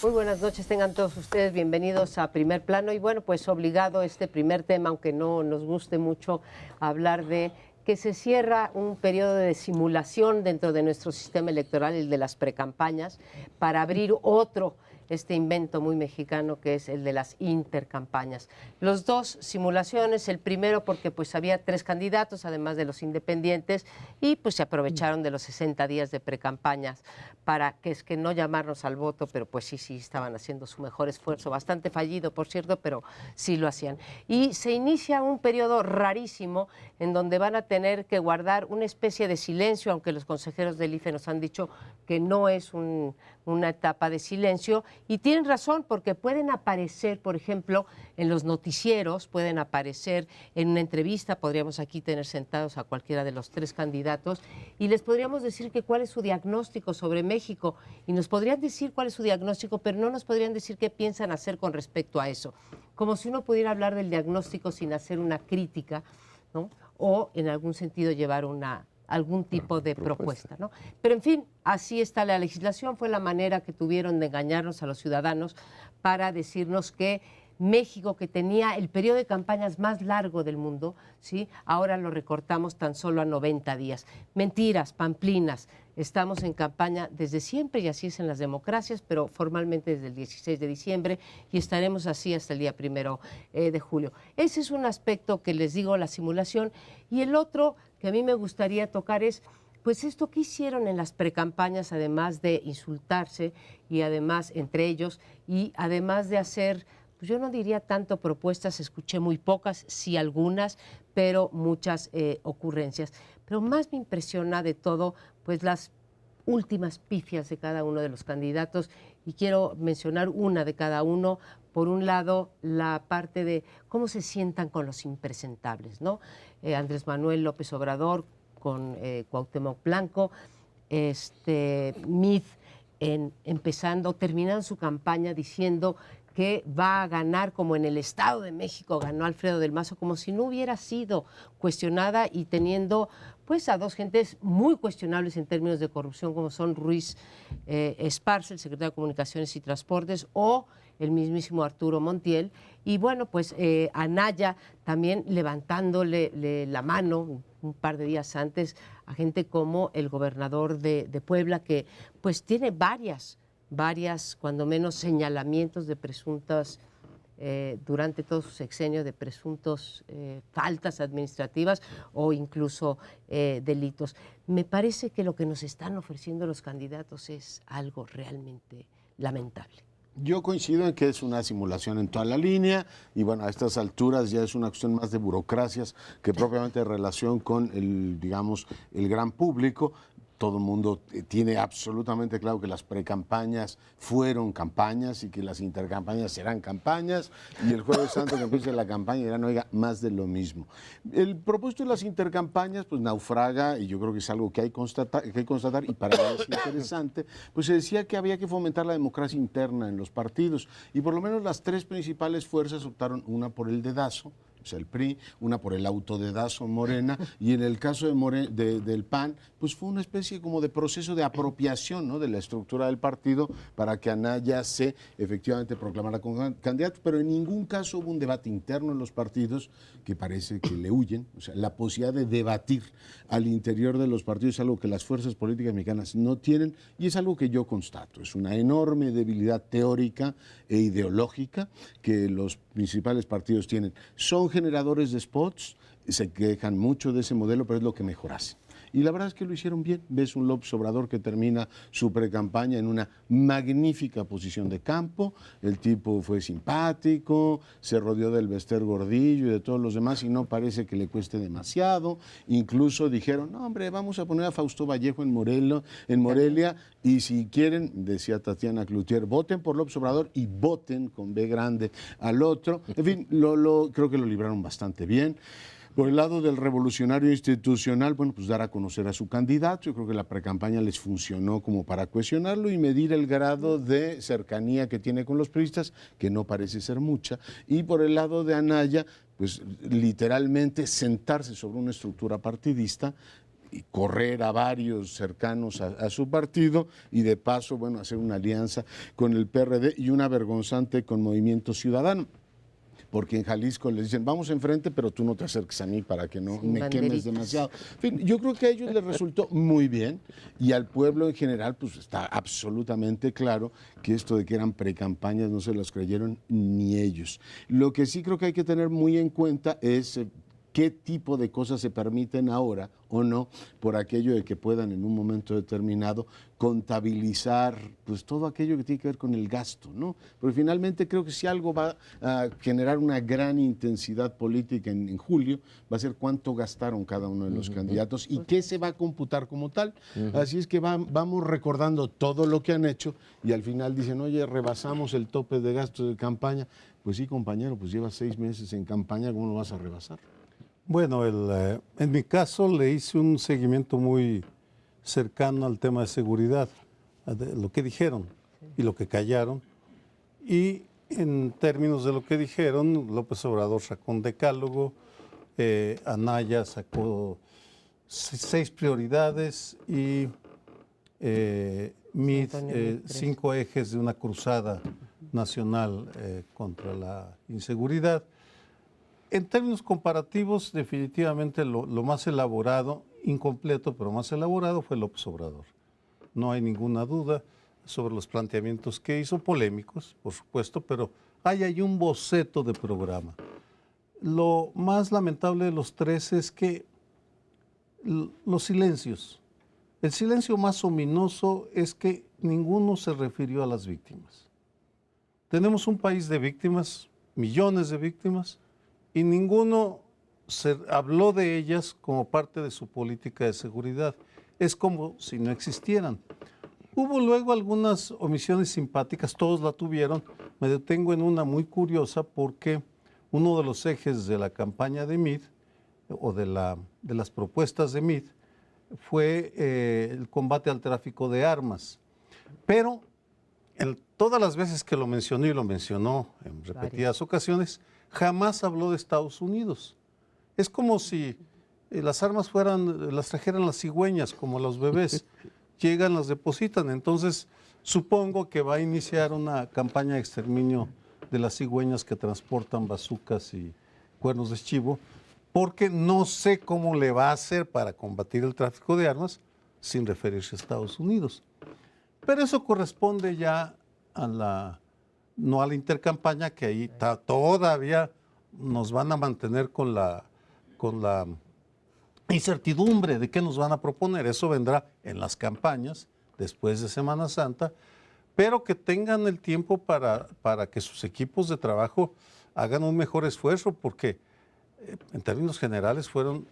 Muy buenas noches, tengan todos ustedes bienvenidos a Primer Plano. Y bueno, pues obligado este primer tema, aunque no nos guste mucho hablar de que se cierra un periodo de simulación dentro de nuestro sistema electoral, el de las precampañas, para abrir otro, este invento muy mexicano que es el de las intercampañas. Los dos simulaciones, el primero porque pues había 3 candidatos, además de los independientes, y pues se aprovecharon de los 60 días de precampañas para que es que no llamarnos al voto, pero pues sí estaban haciendo su mejor esfuerzo, bastante fallido, por cierto, pero sí lo hacían. Y se inicia un periodo rarísimo en donde van a tener que guardar una especie de silencio, aunque los consejeros del IFE nos han dicho que no es una etapa de silencio, y tienen razón porque pueden aparecer, por ejemplo, en los noticieros, pueden aparecer en una entrevista, podríamos aquí tener sentados a cualquiera de los 3 candidatos y les podríamos decir que cuál es su diagnóstico sobre México, y nos podrían decir cuál es su diagnóstico, pero no nos podrían decir qué piensan hacer con respecto a eso, como si uno pudiera hablar del diagnóstico sin hacer una crítica, ¿no? O en algún sentido llevar algún tipo de propuesta, ¿no? Pero en fin, así está la legislación, fue la manera que tuvieron de engañarnos a los ciudadanos para decirnos que México, que tenía el periodo de campañas más largo del mundo, ¿sí?, ahora lo recortamos tan solo a 90 días. Mentiras, pamplinas, estamos en campaña desde siempre y así es en las democracias, pero formalmente desde el 16 de diciembre y estaremos así hasta el día 1 de julio. Ese es un aspecto que les digo, la simulación, y el otro que a mí me gustaría tocar es pues esto que hicieron en las precampañas, además de insultarse y además entre ellos y además de hacer, pues yo no diría tanto propuestas, escuché muy pocas, sí algunas, pero muchas ocurrencias. Pero más me impresiona de todo, pues las últimas pifias de cada uno de los candidatos, y quiero mencionar una de cada uno. Por un lado, la parte de cómo se sientan con los impresentables, ¿no? Andrés Manuel López Obrador con Cuauhtémoc Blanco, Mid terminando su campaña diciendo que va a ganar como en el Estado de México ganó Alfredo del Mazo, como si no hubiera sido cuestionada, y teniendo pues a 2 gentes muy cuestionables en términos de corrupción como son Ruiz Esparza, el secretario de Comunicaciones y Transportes, o el mismísimo Arturo Montiel, y bueno, pues Anaya también levantándole la mano un par de días antes a gente como el gobernador de Puebla, que pues tiene varias, cuando menos, señalamientos de presuntas, durante todo su sexenio, de presuntos faltas administrativas o incluso delitos. Me parece que lo que nos están ofreciendo los candidatos es algo realmente lamentable. Yo coincido en que es una simulación en toda la línea y bueno, a estas alturas ya es una cuestión más de burocracias que propiamente de relación con el, digamos, el gran público. Todo el mundo tiene absolutamente claro que las precampañas fueron campañas y que las intercampañas serán campañas, y el Jueves Santo que empiece la campaña dirán, oiga, más de lo mismo. El propósito de las intercampañas pues naufraga, y yo creo que es algo que hay que constatar, y para mí es interesante, pues se decía que había que fomentar la democracia interna en los partidos, y por lo menos las 3 principales fuerzas optaron, una por el dedazo, o sea, el PRI, una por el autodedazo Morena, y en el caso del PAN, pues fue una especie como de proceso de apropiación, ¿no?, de la estructura del partido para que Anaya se efectivamente proclamara como candidato, pero en ningún caso hubo un debate interno en los partidos, que parece que le huyen. O sea, la posibilidad de debatir al interior de los partidos es algo que las fuerzas políticas mexicanas no tienen, y es algo que yo constato. Es una enorme debilidad teórica e ideológica que los principales partidos tienen. Son generadores de spots, se quejan mucho de ese modelo, pero es lo que mejor hacen. Y la verdad es que lo hicieron bien. Ves un López Obrador que termina su precampaña en una magnífica posición de campo. El tipo fue simpático, se rodeó del Bester Gordillo y de todos los demás y no parece que le cueste demasiado. Incluso dijeron, no hombre, vamos a poner a Fausto Vallejo en Morelia, y si quieren, decía Tatiana Cloutier, voten por López Obrador y voten con B grande al otro. En fin, creo que lo libraron bastante bien. Por el lado del revolucionario institucional, bueno, pues dar a conocer a su candidato. Yo creo que la precampaña les funcionó como para cuestionarlo y medir el grado de cercanía que tiene con los priistas, que no parece ser mucha. Y por el lado de Anaya, pues literalmente sentarse sobre una estructura partidista y correr a varios cercanos a su partido y de paso, bueno, hacer una alianza con el PRD y una vergonzante con Movimiento Ciudadano. Porque en Jalisco les dicen, vamos enfrente, pero tú no te acerques a mí para que no Sin me quemes banderitas. demasiado. En fin, yo creo que a ellos les resultó muy bien y al pueblo en general pues está absolutamente claro que esto de que eran precampañas no se las creyeron ni ellos. Lo que sí creo que hay que tener muy en cuenta es qué tipo de cosas se permiten ahora o no, por aquello de que puedan en un momento determinado contabilizar pues todo aquello que tiene que ver con el gasto, ¿no? Porque finalmente creo que si algo va a generar una gran intensidad política en julio, va a ser cuánto gastaron cada uno de los candidatos y qué se va a computar como tal. Así es que vamos recordando todo lo que han hecho y al final dicen, oye, rebasamos el tope de gastos de campaña. Pues sí, compañero, pues llevas 6 meses en campaña, ¿cómo lo vas a rebasar? Bueno, en mi caso le hice un seguimiento muy cercano al tema de seguridad, de lo que dijeron y lo que callaron. Y en términos de lo que dijeron, López Obrador sacó un decálogo, Anaya sacó 6 prioridades y Meade, Antonio Meade, 5 ejes de una cruzada nacional contra la inseguridad. En términos comparativos, definitivamente lo más elaborado, incompleto, pero más elaborado fue López Obrador. No hay ninguna duda sobre los planteamientos que hizo, polémicos, por supuesto, pero hay ahí un boceto de programa. Lo más lamentable de los 3 es que los silencios. El silencio más ominoso es que ninguno se refirió a las víctimas. Tenemos un país de víctimas, millones de víctimas, y ninguno se habló de ellas como parte de su política de seguridad. Es como si no existieran. Hubo luego algunas omisiones simpáticas, todos la tuvieron. Me detengo en una muy curiosa porque uno de los ejes de la campaña de Meade, o de las propuestas de Meade, fue el combate al tráfico de armas. Pero todas las veces que lo mencionó, y lo mencionó en repetidas ocasiones, jamás habló de Estados Unidos. Es como si las armas las trajeran las cigüeñas, como los bebés. Llegan, las depositan. Entonces, supongo que va a iniciar una campaña de exterminio de las cigüeñas que transportan bazucas y cuernos de chivo, porque no sé cómo le va a hacer para combatir el tráfico de armas sin referirse a Estados Unidos. Pero eso corresponde ya no a la intercampaña, que ahí todavía nos van a mantener con la incertidumbre de qué nos van a proponer. Eso vendrá en las campañas, después de Semana Santa, pero que tengan el tiempo para que sus equipos de trabajo hagan un mejor esfuerzo, porque en términos generales fueron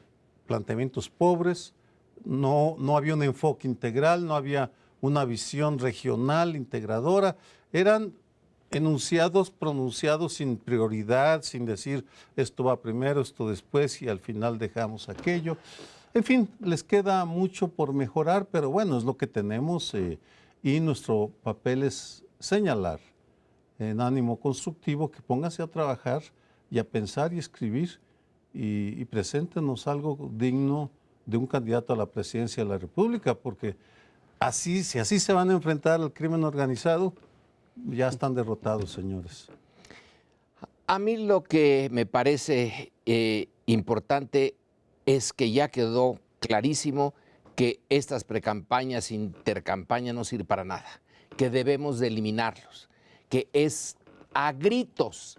planteamientos pobres, no había un enfoque integral, no había una visión regional integradora, eran enunciados pronunciados sin prioridad, sin decir esto va primero, esto después y al final dejamos aquello. En fin, les queda mucho por mejorar, pero bueno, es lo que tenemos y nuestro papel es señalar en ánimo constructivo que pónganse a trabajar y a pensar y escribir y preséntenos algo digno de un candidato a la presidencia de la República, porque si así se van a enfrentar al crimen organizado, ya están derrotados, señores. A mí lo que me parece importante es que ya quedó clarísimo que estas precampañas, intercampañas no sirven para nada, que debemos de eliminarlos, que es a gritos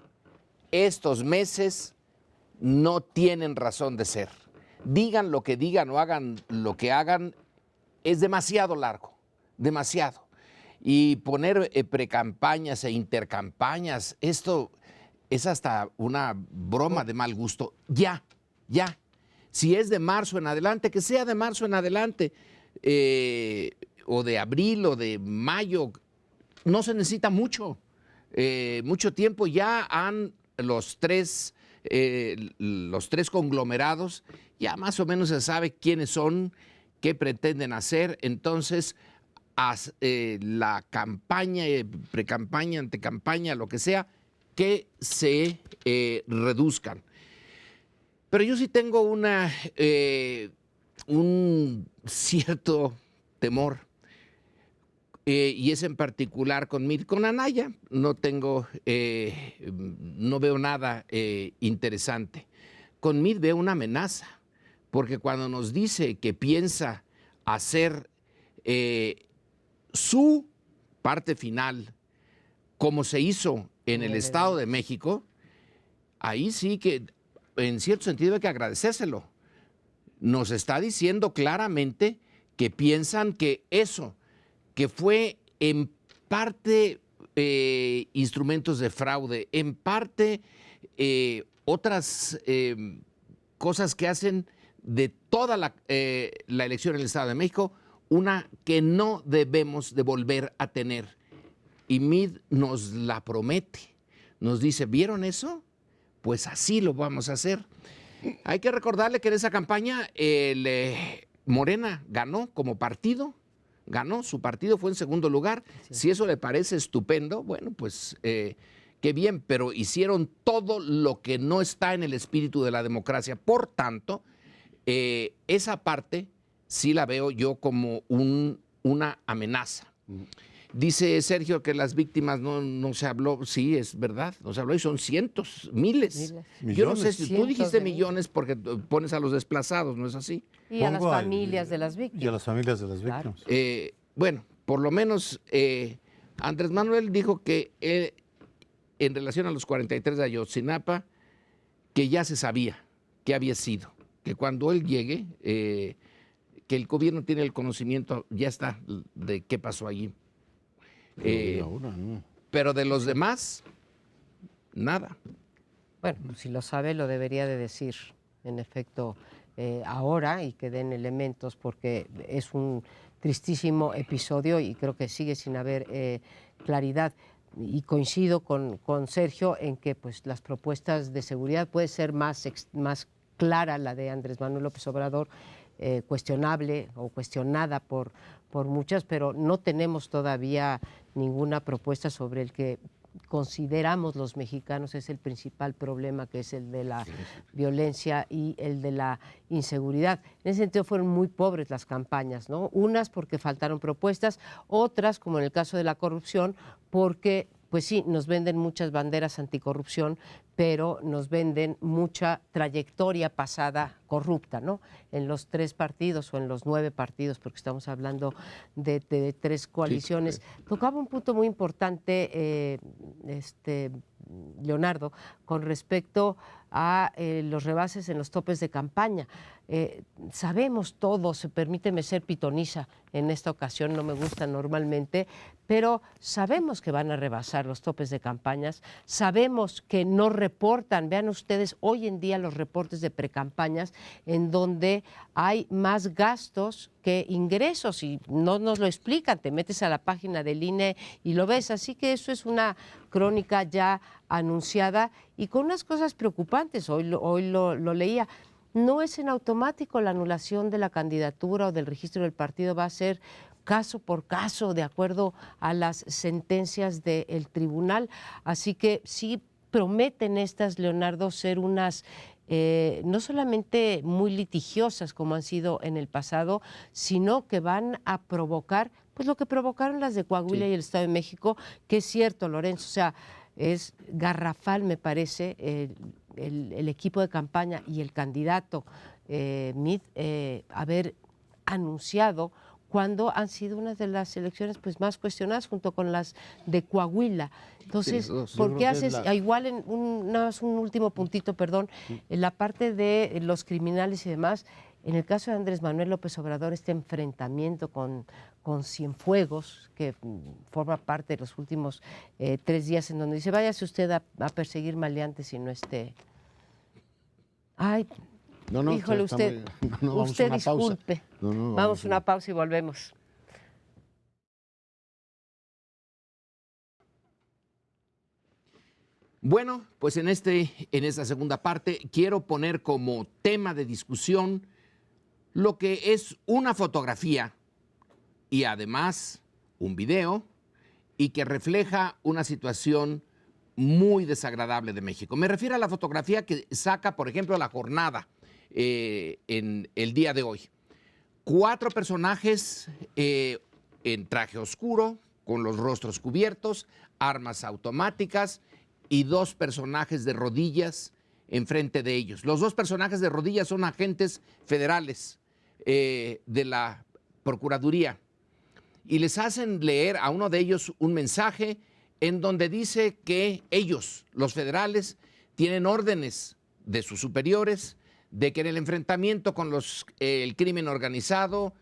estos meses no tienen razón de ser. Digan lo que digan o hagan lo que hagan, es demasiado largo, demasiado. Y poner precampañas e intercampañas, esto es hasta una broma de mal gusto. Ya. Si es de marzo en adelante, que sea de marzo en adelante, o de abril o de mayo, no se necesita mucho tiempo. Ya han los tres conglomerados, ya más o menos se sabe quiénes son, qué pretenden hacer. Entonces, la campaña, precampaña, antecampaña, lo que sea, que se reduzcan. Pero yo sí tengo un cierto temor. Y es en particular con Anaya. No veo nada interesante. Con Mid veo una amenaza, porque cuando nos dice que piensa hacer su parte final, como se hizo en el Estado de México, ahí sí que en cierto sentido hay que agradecérselo. Nos está diciendo claramente que piensan que eso, que fue en parte instrumentos de fraude, en parte otras cosas que hacen de toda la elección en el Estado de México, una que no debemos de volver a tener. Y Mid nos la promete. Nos dice, ¿vieron eso? Pues así lo vamos a hacer. Hay que recordarle que en esa campaña Morena ganó como partido, ganó, su partido fue en segundo lugar. Sí. Si eso le parece estupendo, bueno, pues qué bien, pero hicieron todo lo que no está en el espíritu de la democracia. Por tanto, esa parte sí la veo yo como una amenaza. Dice Sergio que las víctimas no se habló. Sí, es verdad, no se habló y son cientos, miles. Yo no sé si tú dijiste millones porque pones a los desplazados, ¿no es así? Y a las familias de las víctimas. Y a las familias de las víctimas. Claro. Bueno, por lo menos Andrés Manuel dijo que en relación a los 43 de Ayotzinapa, que ya se sabía que había sido, que cuando él llegue, que el gobierno tiene el conocimiento, ya está, de qué pasó allí. Pero de los demás, nada. Bueno, si lo sabe, lo debería de decir, en efecto, ahora, y que den elementos, porque es un tristísimo episodio y creo que sigue sin haber claridad. Y coincido con Sergio en que pues, las propuestas de seguridad puede ser más clara la de Andrés Manuel López Obrador, cuestionable o cuestionada por muchas, pero no tenemos todavía ninguna propuesta sobre el que consideramos los mexicanos es el principal problema, que es el de la violencia y el de la inseguridad. En ese sentido fueron muy pobres las campañas, ¿no? Unas porque faltaron propuestas, otras, como en el caso de la corrupción, porque pues sí, nos venden muchas banderas anticorrupción, pero nos venden mucha trayectoria pasada corrupta, ¿no? En los 3 partidos o en los 9 partidos, porque estamos hablando de 3 coaliciones. Sí. Tocaba un punto muy importante, Leonardo, con respecto a los rebases en los topes de campaña. Sabemos todos, permíteme ser pitoniza en esta ocasión, no me gusta normalmente, pero sabemos que van a rebasar los topes de campañas, sabemos que no reportan, vean ustedes hoy en día los reportes de precampañas en donde hay más gastos que ingresos y no nos lo explican, te metes a la página del INE y lo ves, así que eso es una crónica ya anunciada y con unas cosas preocupantes, hoy lo leía. No es en automático la anulación de la candidatura o del registro del partido, va a ser caso por caso, de acuerdo a las sentencias del tribunal. Así que sí prometen estas, Leonardo, ser unas no solamente muy litigiosas como han sido en el pasado, sino que van a provocar pues lo que provocaron las de Coahuila y el Estado de México, que es cierto, Lorenzo, o sea, es garrafal, me parece, el equipo de campaña y el candidato Mid haber anunciado cuando han sido una de las elecciones pues, más cuestionadas junto con las de Coahuila. Entonces, ¿por qué haces, igual nada más un último puntito, perdón, en la parte de los criminales y demás, en el caso de Andrés Manuel López Obrador, este enfrentamiento con Cienfuegos, que forma parte de los últimos 3 días, en donde dice, váyase usted a perseguir maleantes y no esté... Ay, no, híjole, usted disculpe. Vamos a una pausa y volvemos. Bueno, pues en esta segunda parte quiero poner como tema de discusión lo que es una fotografía y además un video y que refleja una situación muy desagradable de México. Me refiero a la fotografía que saca, por ejemplo, La Jornada en el día de hoy. 4 personajes en traje oscuro, con los rostros cubiertos, armas automáticas y 2 personajes de rodillas enfrente de ellos. Los 2 personajes de rodillas son agentes federales de la Procuraduría y les hacen leer a uno de ellos un mensaje en donde dice que ellos, los federales, tienen órdenes de sus superiores de que en el enfrentamiento con el crimen organizado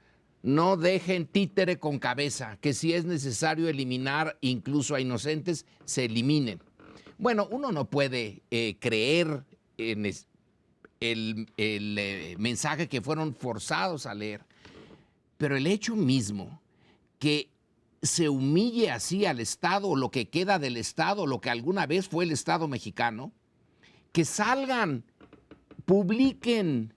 no dejen títere con cabeza, que si es necesario eliminar incluso a inocentes, se eliminen. Bueno, uno no puede creer en el mensaje que fueron forzados a leer, pero el hecho mismo que se humille así al Estado, o lo que queda del Estado, lo que alguna vez fue el Estado mexicano, que salgan, publiquen,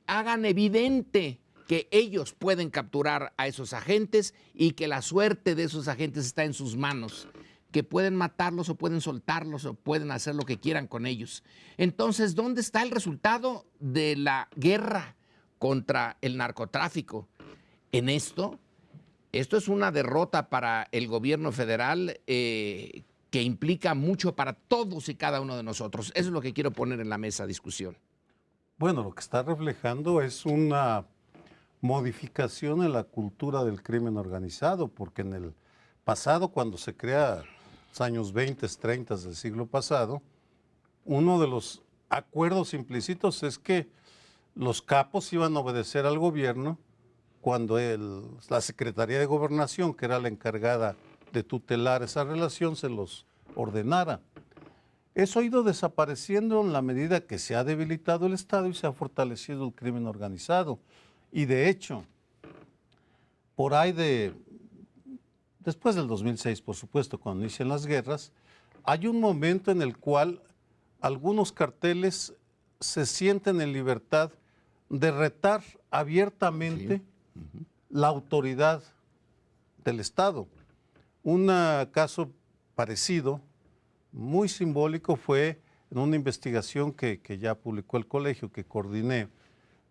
hagan evidente que ellos pueden capturar a esos agentes y que la suerte de esos agentes está en sus manos, que pueden matarlos o pueden soltarlos o pueden hacer lo que quieran con ellos. Entonces, ¿dónde está el resultado de la guerra contra el narcotráfico? En esto es una derrota para el gobierno federal que implica mucho para todos y cada uno de nosotros. Eso es lo que quiero poner en la mesa de discusión. Bueno, lo que está reflejando es una modificación en la cultura del crimen organizado, porque en el pasado, cuando se crea los años 20, 30 del siglo pasado, uno de los acuerdos implícitos es que los capos iban a obedecer al gobierno cuando la Secretaría de Gobernación, que era la encargada de tutelar esa relación, se los ordenara. Eso ha ido desapareciendo en la medida que se ha debilitado el Estado y se ha fortalecido el crimen organizado. Y de hecho, por ahí después del 2006, por supuesto, cuando inician las guerras, hay un momento en el cual algunos carteles se sienten en libertad de retar abiertamente la autoridad del Estado. Un caso parecido, muy simbólico, fue en una investigación que ya publicó el colegio, que coordiné,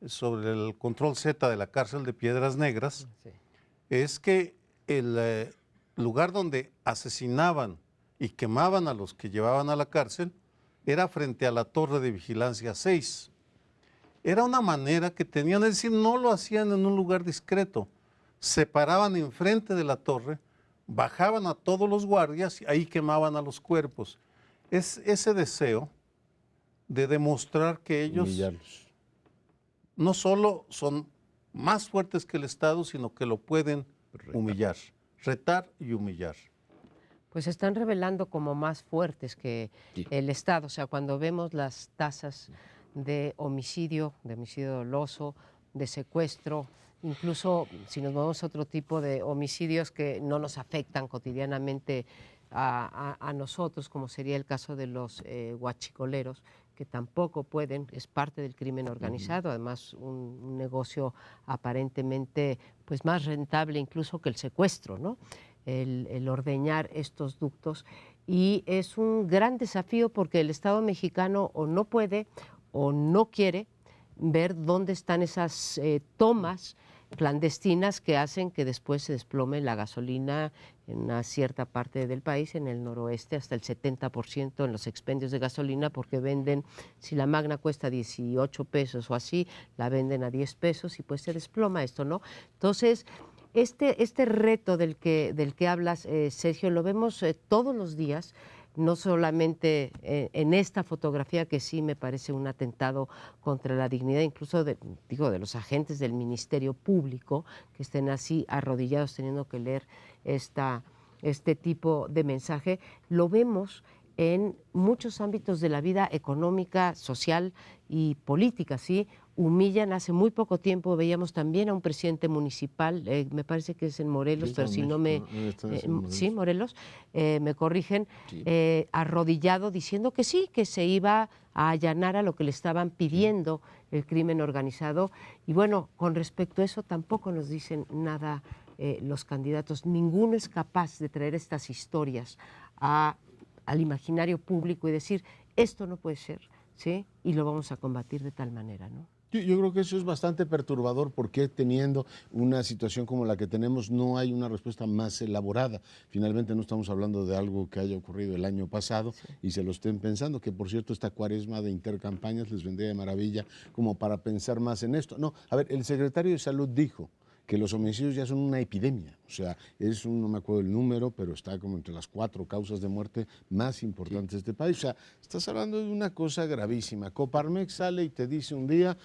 sobre el control Z de la cárcel de Piedras Negras. Sí. Es que el lugar donde asesinaban y quemaban a los que llevaban a la cárcel era frente a la Torre de Vigilancia 6. Era una manera que tenían, es decir, no lo hacían en un lugar discreto, se paraban enfrente de la torre, bajaban a todos los guardias y ahí quemaban a los cuerpos. Es ese deseo de demostrar que ellos no solo son más fuertes que el Estado, sino que lo pueden humillar, retar y humillar. Pues se están revelando como más fuertes que el Estado. O sea, cuando vemos las tasas de homicidio doloso, de secuestro, incluso si nos movemos a otro tipo de homicidios que no nos afectan cotidianamente a nosotros, como sería el caso de los huachicoleros, que tampoco pueden, es parte del crimen organizado, además un negocio aparentemente pues más rentable incluso que el secuestro, ¿no? El ordeñar estos ductos, y es un gran desafío porque el Estado mexicano o no puede o no quiere ver dónde están esas tomas clandestinas que hacen que después se desplome la gasolina en una cierta parte del país, en el noroeste, hasta el 70% en los expendios de gasolina, porque venden, si la Magna cuesta 18 pesos o así, la venden a 10 pesos y pues se desploma esto, ¿no? Entonces, este reto del que hablas, Sergio, lo vemos todos los días, no solamente en esta fotografía, que sí me parece un atentado contra la dignidad, incluso de los agentes del Ministerio Público, que estén así arrodillados teniendo que leer este tipo de mensaje. Lo vemos en muchos ámbitos de la vida económica, social y política, ¿sí? Humillan. Hace muy poco tiempo veíamos también a un presidente municipal, me parece que es en Morelos, pero si no me... sí, Morelos, me corrigen, arrodillado diciendo que sí, que se iba a allanar a lo que le estaban pidiendo el crimen organizado. Y bueno, con respecto a eso tampoco nos dicen nada los candidatos. Ninguno es capaz de traer estas historias al imaginario público y decir, esto no puede ser, ¿sí? Y lo vamos a combatir de tal manera, ¿no? Yo creo que eso es bastante perturbador porque teniendo una situación como la que tenemos no hay una respuesta más elaborada. Finalmente no estamos hablando de algo que haya ocurrido el año pasado y se lo estén pensando, que por cierto esta cuaresma de intercampañas les vendría de maravilla como para pensar más en esto. No, a ver, el secretario de Salud dijo que los homicidios ya son una epidemia, o sea, no me acuerdo el número, pero está como entre las 4 causas de muerte más importantes de este país. O sea, estás hablando de una cosa gravísima. Coparmex sale y te dice un día,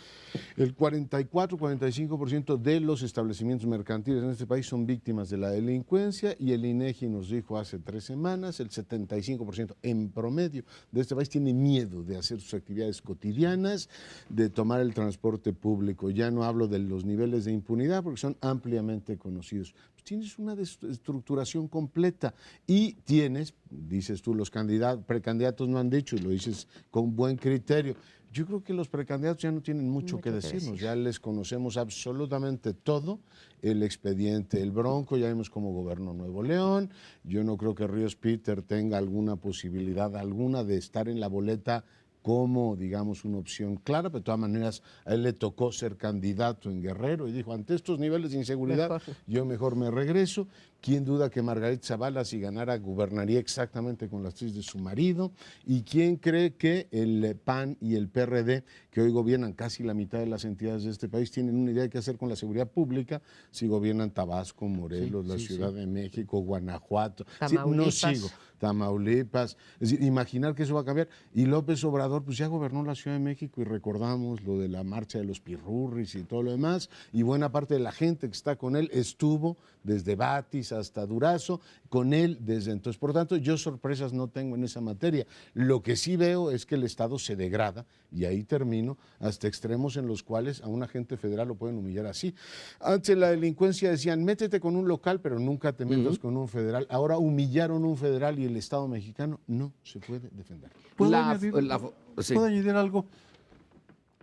el 44-45% de los establecimientos mercantiles en este país son víctimas de la delincuencia y el INEGI nos dijo hace 3 semanas, el 75% en promedio de este país tiene miedo de hacer sus actividades cotidianas, de tomar el transporte público. Ya no hablo de los niveles de impunidad porque son ampliamente conocidos. Pues tienes una desestructuración completa y tienes, dices tú, los precandidatos no han dicho y lo dices con buen criterio. Yo creo que los precandidatos ya no tienen mucho que decirnos, ya les conocemos absolutamente todo, el expediente, el Bronco, ya vimos cómo gobernó Nuevo León, yo no creo que Ríos Peter tenga alguna posibilidad alguna de estar en la boleta como, digamos, una opción clara, pero de todas maneras a él le tocó ser candidato en Guerrero y dijo, ante estos niveles de inseguridad, yo mejor me regreso. ¿Quién duda que Margarita Zavala, si ganara, gobernaría exactamente con las 3 de su marido? ¿Y quién cree que el PAN y el PRD, que hoy gobiernan casi la mitad de las entidades de este país, tienen una idea de qué hacer con la seguridad pública si gobiernan Tabasco, Morelos, la Ciudad de México, Guanajuato? No sigo. Tamaulipas, es decir, imaginar que eso va a cambiar. Y López Obrador, pues ya gobernó la Ciudad de México y recordamos lo de la marcha de los pirurris y todo lo demás, y buena parte de la gente que está con él estuvo desde Batis hasta Durazo, con él desde entonces. Por tanto, yo sorpresas no tengo en esa materia. Lo que sí veo es que el Estado se degrada, y ahí termino, hasta extremos en los cuales a un agente federal lo pueden humillar así. Antes la delincuencia decían, métete con un local, pero nunca te metas con un federal. Ahora humillaron un federal y el Estado mexicano no se puede defender. ¿Puedo añadir algo?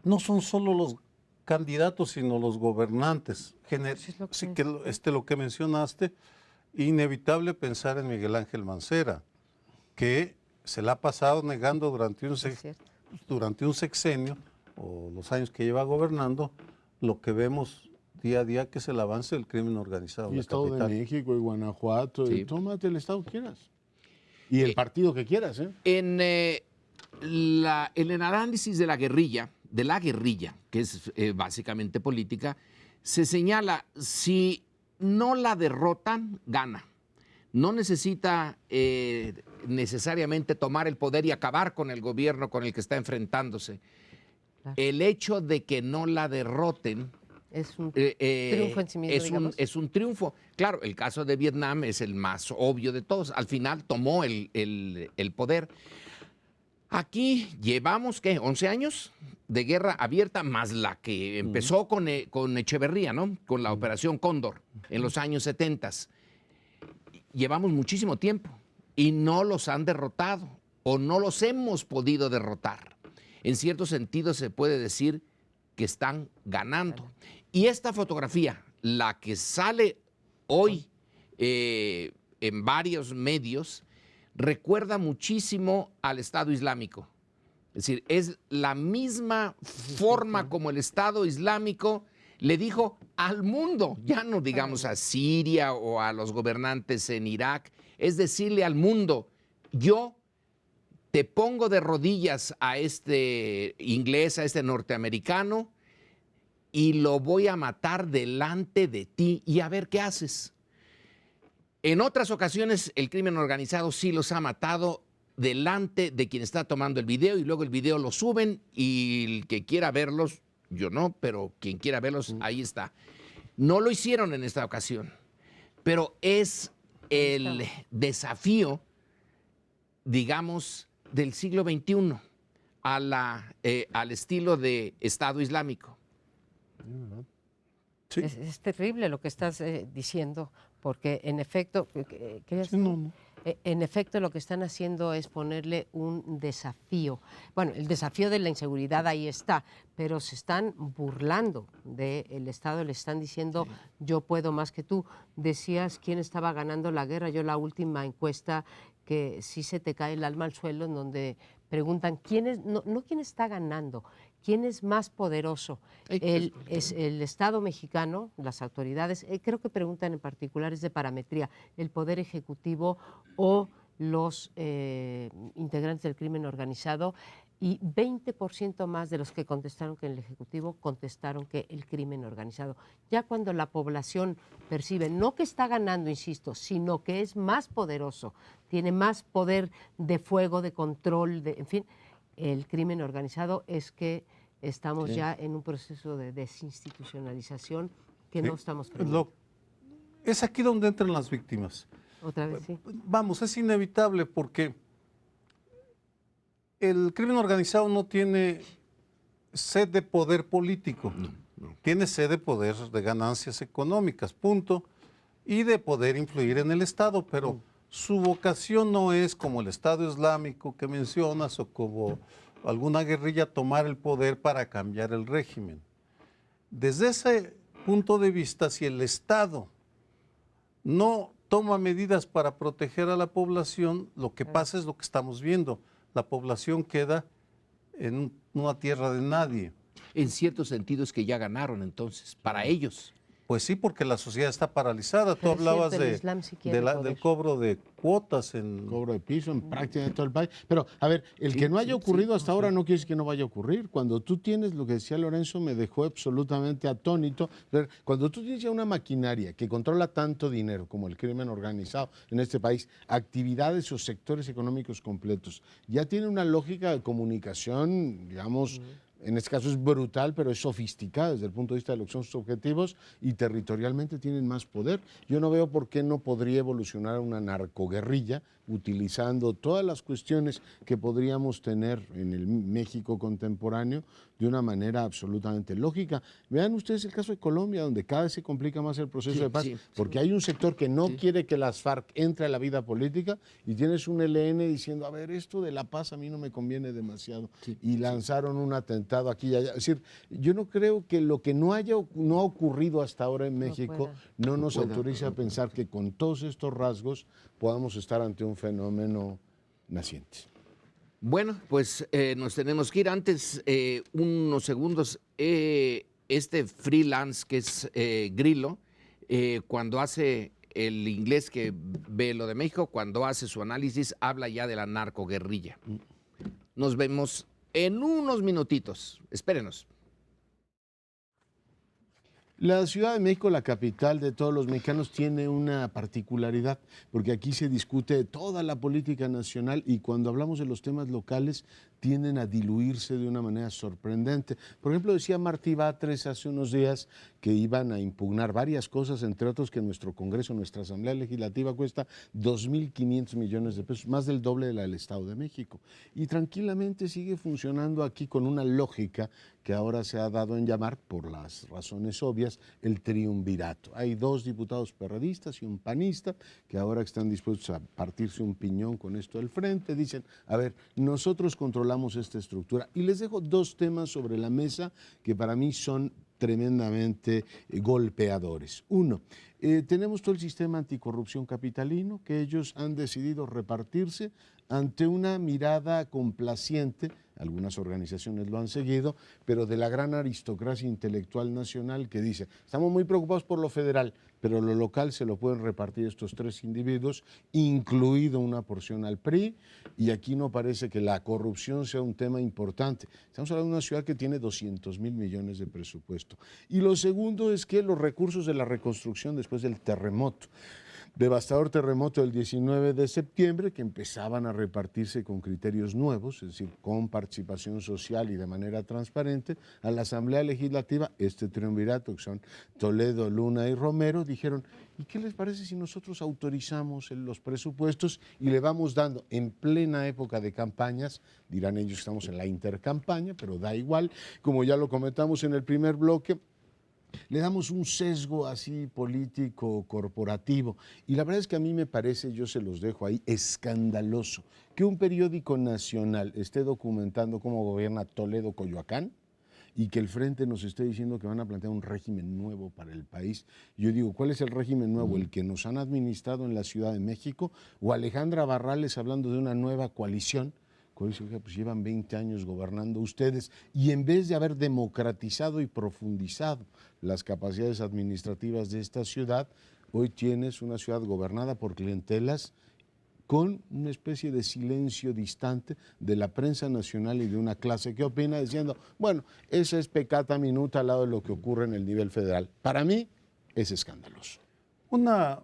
No son solo los candidatos, sino los gobernantes. Lo que mencionaste, inevitable pensar en Miguel Ángel Mancera, que se la ha pasado negando durante un sexenio, o los años que lleva gobernando, lo que vemos día a día, que es el avance del crimen organizado. Y Estado de México y Guanajuato, y tómate el Estado que quieras. Y el partido que quieras. En el análisis de la guerrilla, que es básicamente política, se señala, si no la derrotan, gana. No necesita necesariamente tomar el poder y acabar con el gobierno con el que está enfrentándose. Claro. El hecho de que no la derroten es un triunfo en sí mismo, es un triunfo. Claro, el caso de Vietnam es el más obvio de todos. Al final tomó el poder. Aquí llevamos, ¿qué? 11 años de guerra abierta, más la que empezó con Echeverría, ¿no? Con la Operación Cóndor en los años 70. Llevamos muchísimo tiempo y no los han derrotado o no los hemos podido derrotar. En cierto sentido se puede decir que están ganando. Y esta fotografía, la que sale hoy en varios medios, recuerda muchísimo al Estado Islámico. Es decir, es la misma forma como el Estado Islámico le dijo al mundo, ya no digamos a Siria o a los gobernantes en Irak, es decirle al mundo, yo te pongo de rodillas a este inglés, a este norteamericano, y lo voy a matar delante de ti y a ver qué haces. En otras ocasiones el crimen organizado sí los ha matado delante de quien está tomando el video y luego el video lo suben y el que quiera verlos, yo no, pero quien quiera verlos, ahí está. No lo hicieron en esta ocasión, pero es el desafío, digamos, del siglo XXI al estilo de Estado Islámico. Sí. Es terrible lo que estás diciendo, porque en efecto, en efecto lo que están haciendo es ponerle un desafío. Bueno, el desafío de la inseguridad ahí está, pero se están burlando del Estado, le están diciendo yo puedo más que tú. Decías quién estaba ganando la guerra, yo la última encuesta que sí se te cae el alma al suelo, en donde preguntan no quién está ganando, quién es más poderoso. Es el Estado mexicano, las autoridades, creo que preguntan en particular es de parametría, el Poder Ejecutivo o los integrantes del crimen organizado, y 20% más de los que contestaron que el Ejecutivo contestaron que el crimen organizado. Ya cuando la población percibe, no que está ganando, insisto, sino que es más poderoso, tiene más poder de fuego, de control, en fin, el crimen organizado, es que estamos ya en un proceso de desinstitucionalización que no estamos previendo. Es aquí donde entran las víctimas. Otra vez, sí. Vamos, es inevitable porque el crimen organizado no tiene sed de poder político, tiene sed de poder de ganancias económicas, punto, y de poder influir en el Estado, pero su vocación no es como el Estado Islámico que mencionas o como alguna guerrilla tomar el poder para cambiar el régimen. Desde ese punto de vista, si el Estado no toma medidas para proteger a la población, lo que pasa es lo que estamos viendo. La población queda en una tierra de nadie. En cierto sentido es que ya ganaron entonces, para ellos. Pues sí, porque la sociedad está paralizada. Tú Pero es hablabas cierto, el Islam sí quiere poder. del cobro de cuotas en... Cobro de piso en prácticamente todo el país. Pero, a ver, el que no haya ocurrido hasta ahora no quiere decir que no vaya a ocurrir. Cuando tú tienes, lo que decía Lorenzo, me dejó absolutamente atónito. Cuando tú tienes ya una maquinaria que controla tanto dinero como el crimen organizado en este país, actividades o sectores económicos completos, ya tiene una lógica de comunicación, digamos, en este caso es brutal, pero es sofisticada desde el punto de vista de lo que son sus objetivos, y territorialmente tienen más poder. Yo no veo por qué no podría evolucionar una narcoguerrilla utilizando todas las cuestiones que podríamos tener en el México contemporáneo de una manera absolutamente lógica. Vean ustedes el caso de Colombia, donde cada vez se complica más el proceso de paz, porque hay un sector que no quiere que las FARC entre a la vida política, y tienes un ELN diciendo, a ver, esto de la paz a mí no me conviene demasiado, y lanzaron un atentado aquí y allá. Es decir, yo no creo que lo que no ha ocurrido hasta ahora en México no nos autorice a pensar que con todos estos rasgos podamos estar ante un fenómeno naciente. Bueno, pues nos tenemos que ir. Antes, unos segundos, este freelance que es Grillo, cuando hace el inglés que ve lo de México, cuando hace su análisis, habla ya de la narcoguerrilla. Nos vemos en unos minutitos. Espérenos. La Ciudad de México, la capital de todos los mexicanos, tiene una particularidad, porque aquí se discute toda la política nacional, y cuando hablamos de los temas locales tienden a diluirse de una manera sorprendente. Por ejemplo, decía Martí Batres hace unos días que iban a impugnar varias cosas, entre otros que nuestro Congreso, nuestra Asamblea Legislativa cuesta 2.500 millones de pesos, más del doble de la del Estado de México. Y tranquilamente sigue funcionando aquí con una lógica que ahora se ha dado en llamar, por las razones obvias, el triunvirato. Hay 2 diputados perredistas y un panista que ahora están dispuestos a partirse un piñón con esto del frente. Dicen, a ver, nosotros controlamos esta estructura. Y les dejo 2 temas sobre la mesa que para mí son tremendamente golpeadores. Uno, tenemos todo el sistema anticorrupción capitalino que ellos han decidido repartirse ante una mirada complaciente, algunas organizaciones lo han seguido, pero de la gran aristocracia intelectual nacional que dice, estamos muy preocupados por lo federal, pero lo local se lo pueden repartir estos 3 individuos, incluido una porción al PRI, y aquí no parece que la corrupción sea un tema importante. Estamos hablando de una ciudad que tiene 200,000 millones de presupuesto. Y lo segundo es que los recursos de la reconstrucción después del terremoto, devastador terremoto del 19 de septiembre, que empezaban a repartirse con criterios nuevos, es decir, con participación social y de manera transparente, a la Asamblea Legislativa, este triunvirato, que son Toledo, Luna y Romero, dijeron, ¿y qué les parece si nosotros autorizamos los presupuestos y le vamos dando en plena época de campañas? Dirán ellos que estamos en la intercampaña, pero da igual, como ya lo comentamos en el primer bloque, le damos un sesgo así político, corporativo. Y la verdad es que a mí me parece, yo se los dejo ahí, escandaloso que un periódico nacional esté documentando cómo gobierna Toledo, Coyoacán, y que el Frente nos esté diciendo que van a plantear un régimen nuevo para el país. Yo digo, ¿cuál es el régimen nuevo? ¿El que nos han administrado en la Ciudad de México? ¿O Alejandra Barrales hablando de una nueva coalición Dice, "Oiga, pues llevan 20 años gobernando ustedes y en vez de haber democratizado y profundizado las capacidades administrativas de esta ciudad, hoy tienes una ciudad gobernada por clientelas con una especie de silencio distante de la prensa nacional y de una clase que opina diciendo, bueno, esa es peccata minuta al lado de lo que ocurre en el nivel federal. Para mí es escandaloso. Una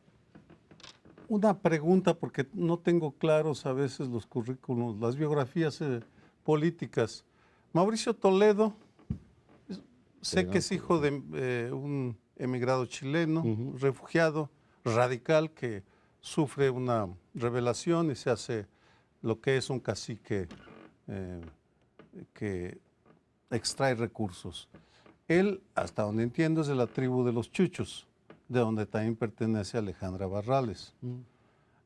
pregunta, porque no tengo claros a veces los currículos, las biografías políticas. Mauricio Toledo, sé que es hijo de un emigrado chileno, refugiado, radical, que sufre una revelación y se hace lo que es un cacique que extrae recursos. Él, hasta donde entiendo, es de la tribu de los Chuchos, de donde también pertenece Alejandra Barrales.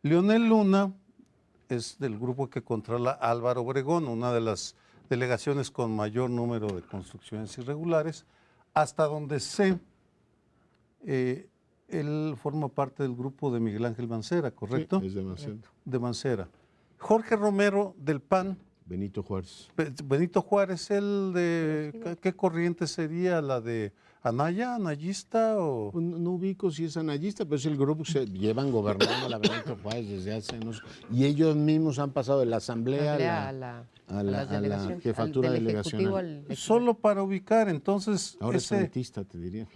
Leonel Luna es del grupo que controla Álvaro Obregón, una de las delegaciones con mayor número de construcciones irregulares. Hasta donde sé, él forma parte del grupo de Miguel Ángel Mancera, ¿correcto? Sí, es de Mancera. De Mancera. Jorge Romero del PAN. Benito Juárez. Benito Juárez, ¿el de qué corriente sería? ¿La de Anaya, anayista o...? Pues no ubico si es anayista, pero es el grupo que se llevan gobernando a la Benito Juárez desde hace años. Y ellos mismos han pasado de la asamblea a la jefatura delegacional. Solo para ubicar, entonces... Ahora es sanitista, te diría.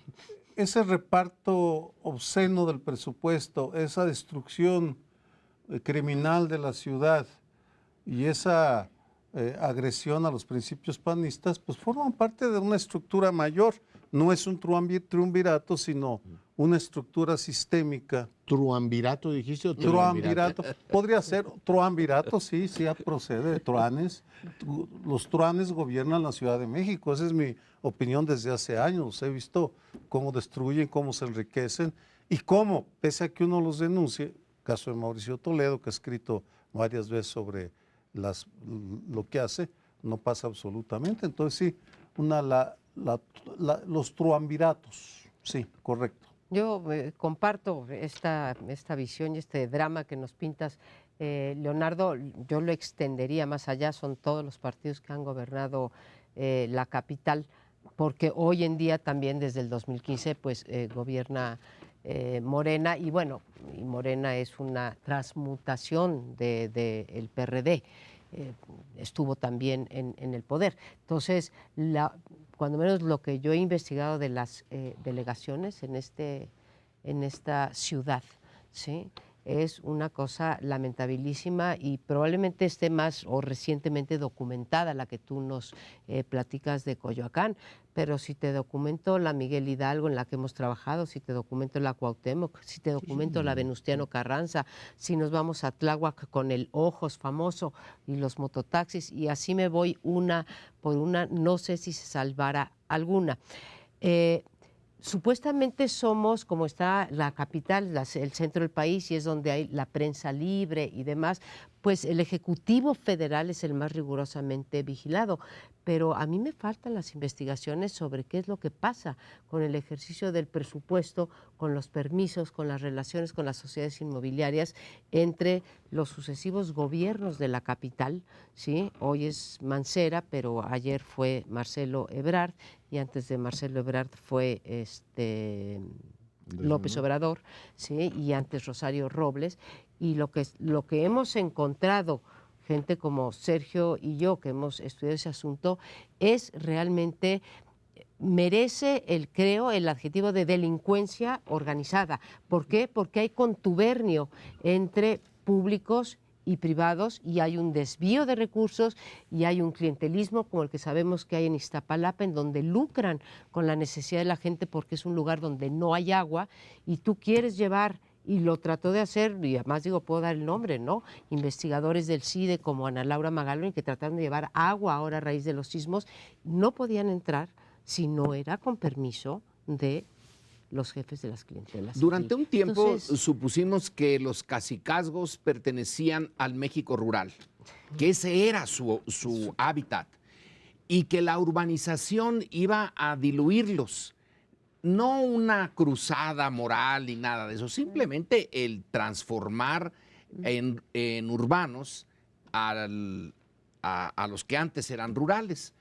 Ese reparto obsceno del presupuesto, esa destrucción criminal de la ciudad y esa agresión a los principios panistas, pues forman parte de una estructura mayor. No es un triunvirato, sino una estructura sistémica. ¿Truambirato dijiste o Truambirato? Podría ser truambirato, sí, procede de truanes. Los truanes gobiernan la Ciudad de México, esa es mi opinión desde hace años. He visto cómo destruyen, cómo se enriquecen y cómo, pese a que uno los denuncie, caso de Mauricio Toledo, que ha escrito varias veces sobre lo que hace, no pasa absolutamente. Entonces sí, los truambiratos, sí, correcto. Yo comparto esta visión y este drama que nos pintas, Leonardo. Yo lo extendería más allá, son todos los partidos que han gobernado la capital, porque hoy en día también desde el 2015 pues gobierna Morena, y bueno, y Morena es una transmutación del PRD. Estuvo también en el poder. Entonces, cuando menos lo que yo he investigado de las delegaciones en esta ciudad, ¿sí?, es una cosa lamentabilísima y probablemente esté más o recientemente documentada la que tú nos platicas de Coyoacán, pero si te documento la Miguel Hidalgo en la que hemos trabajado, si te documento la Cuauhtémoc, si te documento la Venustiano Carranza, si nos vamos a Tláhuac con el Ojos famoso y los mototaxis, y así me voy una por una, no sé si se salvará alguna. Supuestamente somos, como está la capital, el centro del país, y es donde hay la prensa libre y demás, pues el Ejecutivo Federal es el más rigurosamente vigilado. Pero a mí me faltan las investigaciones sobre qué es lo que pasa con el ejercicio del presupuesto, con los permisos, con las relaciones con las sociedades inmobiliarias entre los sucesivos gobiernos de la capital, ¿sí? Hoy es Mancera, pero ayer fue Marcelo Ebrard, y antes de Marcelo Ebrard fue López Obrador, ¿sí?, y antes Rosario Robles. Y lo que hemos encontrado, gente como Sergio y yo, que hemos estudiado ese asunto, es realmente, merece el adjetivo de delincuencia organizada. ¿Por qué? Porque hay contubernio entre públicos y privados, y hay un desvío de recursos y hay un clientelismo como el que sabemos que hay en Iztapalapa, en donde lucran con la necesidad de la gente porque es un lugar donde no hay agua y tú quieres llevar, y lo trató de hacer, y además digo, puedo dar el nombre, ¿no?, investigadores del CIDE como Ana Laura Magalón, que trataron de llevar agua ahora a raíz de los sismos, no podían entrar si no era con permiso de los jefes de las clientelas. Durante un tiempo Entonces, supusimos que los cacicazgos pertenecían al México rural, que ese era su hábitat, y que la urbanización iba a diluirlos. No una cruzada moral ni nada de eso, simplemente el transformar en urbanos a a los que antes eran rurales.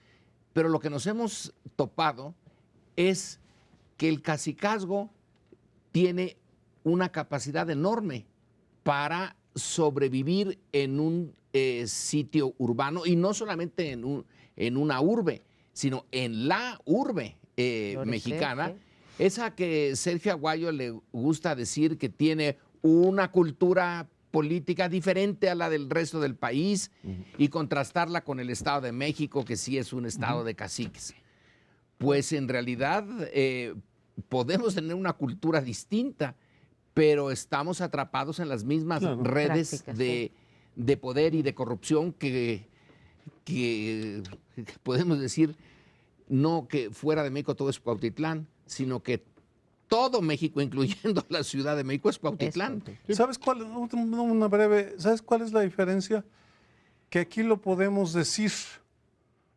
Pero lo que nos hemos topado es que el cacicazgo tiene una capacidad enorme para sobrevivir en un sitio urbano, y no solamente en una urbe, sino en la urbe mexicana, sí. esa que Sergio Aguayo le gusta decir que tiene una cultura política diferente a la del resto del país, y contrastarla con el Estado de México, que sí es un estado de caciques. Pues en realidad podemos tener una cultura distinta, pero estamos atrapados en las mismas redes prácticas, de poder y de corrupción que podemos decir, no que fuera de México todo es Cuautitlán, sino que todo México, incluyendo la Ciudad de México, es Cuautitlán. ¿Sabes cuál? Una breve. ¿Sabes cuál es la diferencia? Que aquí lo podemos decir.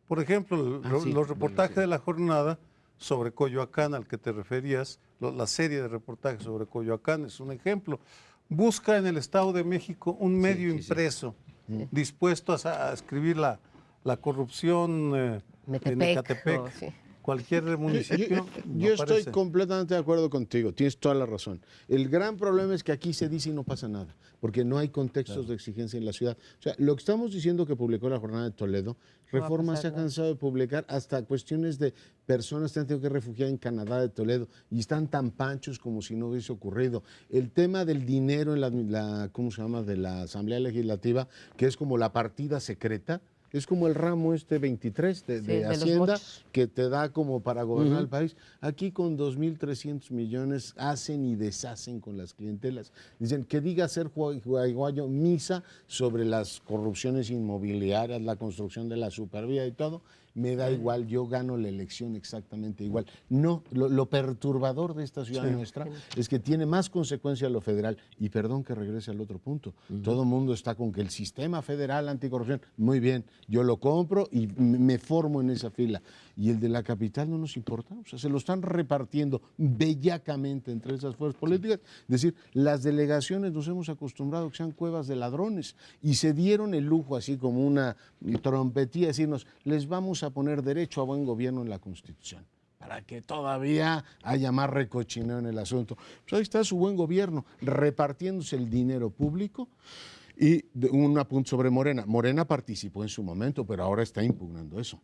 Por ejemplo, los reportajes de la jornada sobre Coyoacán, al que te referías, la serie de reportajes sobre Coyoacán es un ejemplo. Busca en el Estado de México un medio impreso dispuesto a escribir la corrupción en Ecatepec. Sí. Cualquier municipio. Yo estoy completamente de acuerdo contigo, tienes toda la razón. El gran problema es que aquí se dice y no pasa nada, porque no hay contextos de exigencia en la ciudad. O sea, lo que estamos diciendo que publicó la Jornada de Toledo, Reforma se ha cansado de publicar hasta cuestiones de personas que han tenido que refugiar en Canadá de Toledo y están tan panchos como si no hubiese ocurrido. El tema del dinero en ¿cómo se llama?, de la Asamblea Legislativa, que es como la partida secreta. Es como el ramo 23 de Hacienda, que te da como para gobernar el país. Aquí con 2.300 millones hacen y deshacen con las clientelas. Dicen que diga ser Aguayo misa sobre las corrupciones inmobiliarias, la construcción de la supervía y todo. Me da igual, yo gano la elección exactamente igual. No, lo perturbador de esta ciudad nuestra es que tiene más consecuencia lo federal. Y perdón que regrese al otro punto. Todo el mundo está con que el sistema federal anticorrupción, muy bien, yo lo compro y me formo en esa fila. Y el de la capital no nos importa. O sea, se lo están repartiendo bellacamente entre esas fuerzas políticas. Es decir, las delegaciones nos hemos acostumbrado a que sean cuevas de ladrones y se dieron el lujo, así como una trompetilla, de decirnos, les vamos a poner derecho a buen gobierno en la Constitución, para que todavía haya más recochineo en el asunto. Pues ahí está su buen gobierno, repartiéndose el dinero público. Y un apunte sobre Morena. Morena participó en su momento, pero ahora está impugnando eso.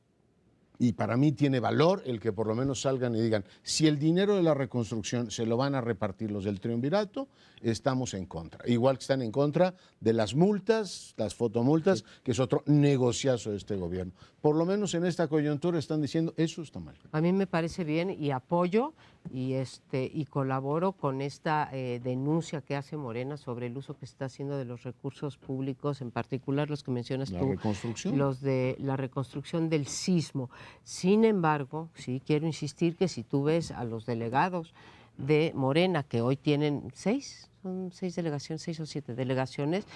Y para mí tiene valor el que por lo menos salgan y digan, si el dinero de la reconstrucción se lo van a repartir los del triunvirato, estamos en contra. Igual que están en contra de las multas, las fotomultas, que es otro negociazo de este gobierno. Por lo menos en esta coyuntura están diciendo, eso está mal. A mí me parece bien y apoyo y colaboro con esta denuncia que hace Morena sobre el uso que se está haciendo de los recursos públicos, en particular los que mencionas tú. ¿La reconstrucción? Los de la reconstrucción del sismo. Sin embargo, sí quiero insistir que si tú ves a los delegados de Morena, que hoy tienen 6 delegaciones, 6 o 7 delegaciones,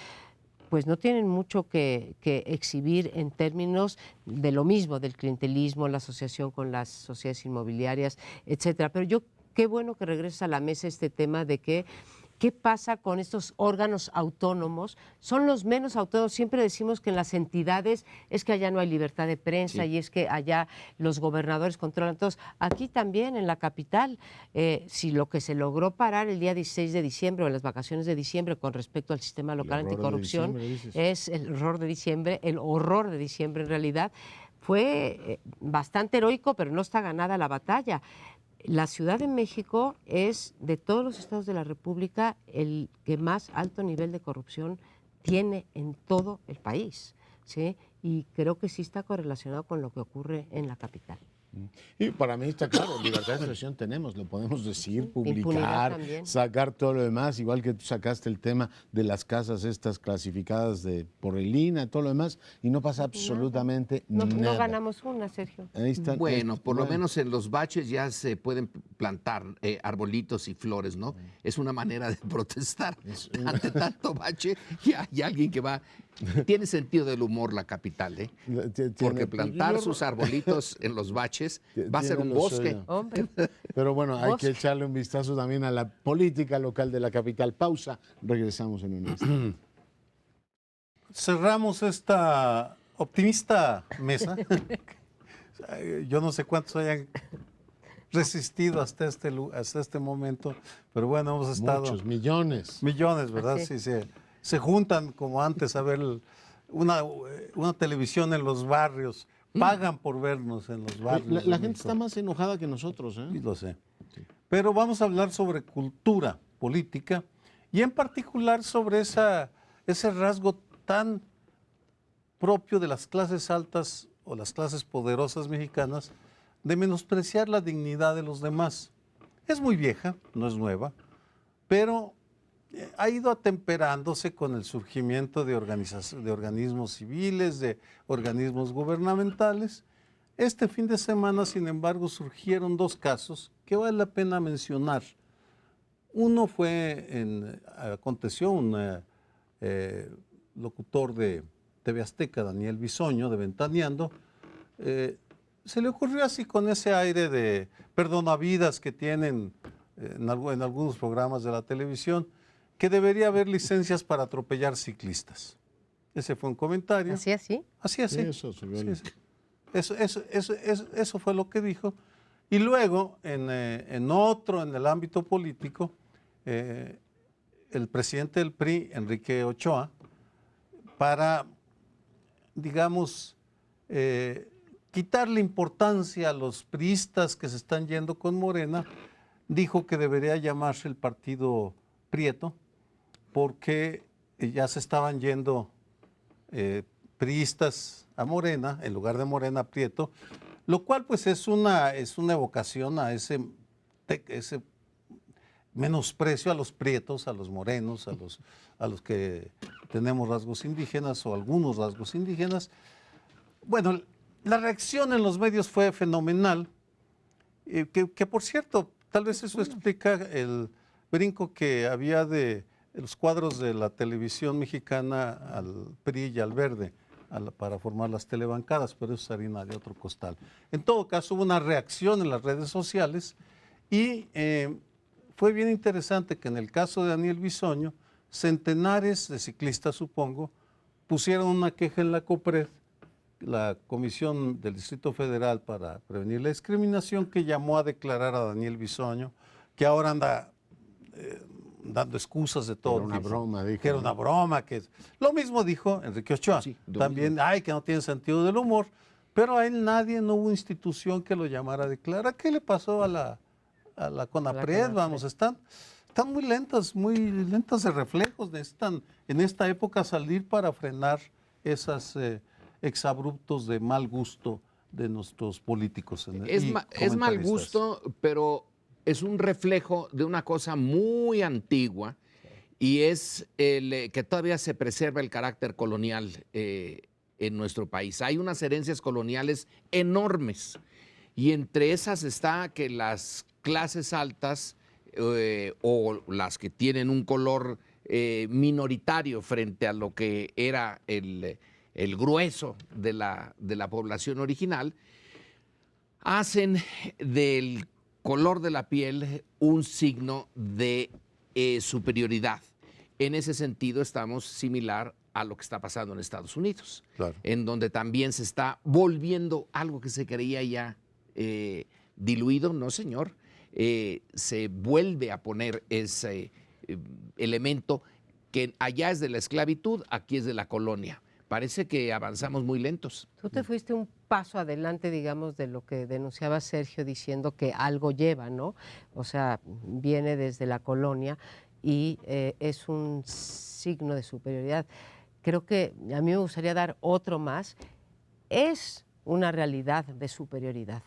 pues no tienen mucho que exhibir en términos de lo mismo, del clientelismo, la asociación con las sociedades inmobiliarias, etcétera. Pero qué bueno que regresa a la mesa este tema de qué pasa con estos órganos autónomos. Son los menos autónomos. Siempre decimos que en las entidades es que allá no hay libertad de prensa y es que allá los gobernadores controlan todos. Aquí también, en la capital, si lo que se logró parar el día 16 de diciembre o en las vacaciones de diciembre con respecto al sistema local anticorrupción, es el horror de diciembre en realidad, fue bastante heroico, pero no está ganada la batalla. La Ciudad de México es, de todos los estados de la República, el que más alto nivel de corrupción tiene en todo el país, ¿sí? Y creo que sí está correlacionado con lo que ocurre en la capital. Y para mí está claro, libertad de expresión tenemos, lo podemos decir, publicar, sacar todo lo demás, igual que tú sacaste el tema de las casas estas clasificadas por el INAH, todo lo demás, y no pasa absolutamente nada. No ganamos una, Sergio. Ahí está, bueno, por lo menos en los baches ya se pueden plantar arbolitos y flores, ¿no? Es una manera de protestar ante tanto bache y hay alguien que va... Tiene sentido del humor la capital, ¿eh? Porque plantar sus arbolitos en los baches va a ser un bosque. Pero bueno, hay que echarle un vistazo también a la política local de la capital. Pausa, regresamos en un instante. Cerramos esta Optimista Mesa, yo no sé cuántos hayan resistido hasta este momento, pero bueno, hemos estado... Muchos, millones. Millones, ¿verdad? Así. Sí, se juntan como antes a ver una televisión en los barrios, pagan por vernos en los barrios. La de gente México. está más enojada que nosotros, ¿eh? Sí, lo sé. Pero vamos a hablar sobre cultura política y en particular sobre ese rasgo tan propio de las clases altas o las clases poderosas mexicanas de menospreciar la dignidad de los demás. Es muy vieja, no es nueva, pero ha ido atemperándose con el surgimiento de organismos civiles, de organismos gubernamentales. Este fin de semana, sin embargo, surgieron dos casos que vale la pena mencionar. Uno aconteció un locutor de TV Azteca, Daniel Bisoño, de Ventaneando, se le ocurrió así con ese aire de perdonavidas que tienen en algunos programas de la televisión, que debería haber licencias para atropellar ciclistas. Ese fue un comentario. ¿Así, así? Así, así. Eso, Sí, sí. Eso fue lo que dijo. Y luego, en el ámbito político, el presidente del PRI, Enrique Ochoa, para, digamos, quitarle importancia a los priistas que se están yendo con Morena, dijo que debería llamarse el partido Prieto, porque ya se estaban yendo priistas a Morena, en lugar de Morena a Prieto, lo cual pues es una evocación a ese menosprecio a los prietos, a los morenos, a los que tenemos rasgos indígenas o algunos rasgos indígenas. Bueno, la reacción en los medios fue fenomenal, que por cierto, tal vez eso explica el brinco que había de los cuadros de la televisión mexicana al PRI y al Verde para formar las telebancadas, pero eso es harina de otro costal. En todo caso, hubo una reacción en las redes sociales y fue bien interesante que en el caso de Daniel Bisoño, centenares de ciclistas, supongo, pusieron una queja en la COPRED, la Comisión del Distrito Federal para Prevenir la Discriminación, que llamó a declarar a Daniel Bisoño, que ahora anda dando excusas de todo. Era una broma, dijo. Que era una broma. Lo mismo dijo Enrique Ochoa. Sí, también, que no tiene sentido del humor, pero a él no hubo institución que lo llamara a declarar. ¿Qué le pasó a la CONAPRED? Vamos, están muy lentas de reflejos. Necesitan en esta época salir para frenar esas exabruptos de mal gusto de nuestros políticos. Es mal gusto, pero es un reflejo de una cosa muy antigua y es que todavía se preserva el carácter colonial en nuestro país. Hay unas herencias coloniales enormes y entre esas está que las clases altas o las que tienen un color minoritario frente a lo que era el grueso de la población original, hacen del color de la piel un signo de superioridad. En ese sentido estamos similar a lo que está pasando en Estados Unidos, Claro. en donde también se está volviendo algo que se creía ya diluido. No, señor, se vuelve a poner ese elemento que allá es de la esclavitud, aquí es de la colonia. Parece que avanzamos muy lentos. Tú te fuiste un paso adelante, digamos, de lo que denunciaba Sergio, diciendo que algo lleva, ¿no? O sea, viene desde la colonia y es un signo de superioridad. Creo que a mí me gustaría dar otro más. Es una realidad de superioridad.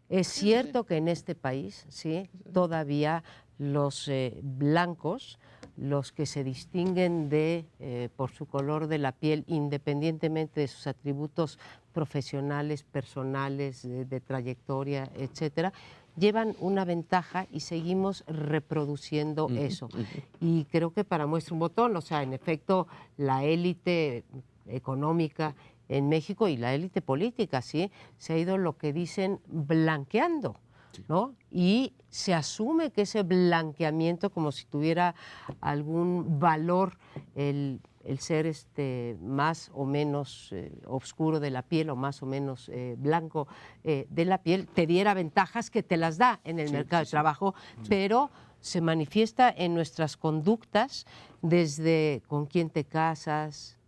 Es cierto que en este país, sí, todavía los blancos, los que se distinguen por su color de la piel, independientemente de sus atributos profesionales, personales, de trayectoria, etcétera, llevan una ventaja y seguimos reproduciendo eso. Y creo que para muestra un botón, o sea, en efecto, la élite económica en México y la élite política, ¿sí? Se ha ido lo que dicen blanqueando, ¿no? Y se asume que ese blanqueamiento, como si tuviera algún valor, el el ser más o menos oscuro de la piel o más o menos blanco de la piel te diera ventajas que te las da en el mercado de trabajo, pero se manifiesta en nuestras conductas desde con quién te casas,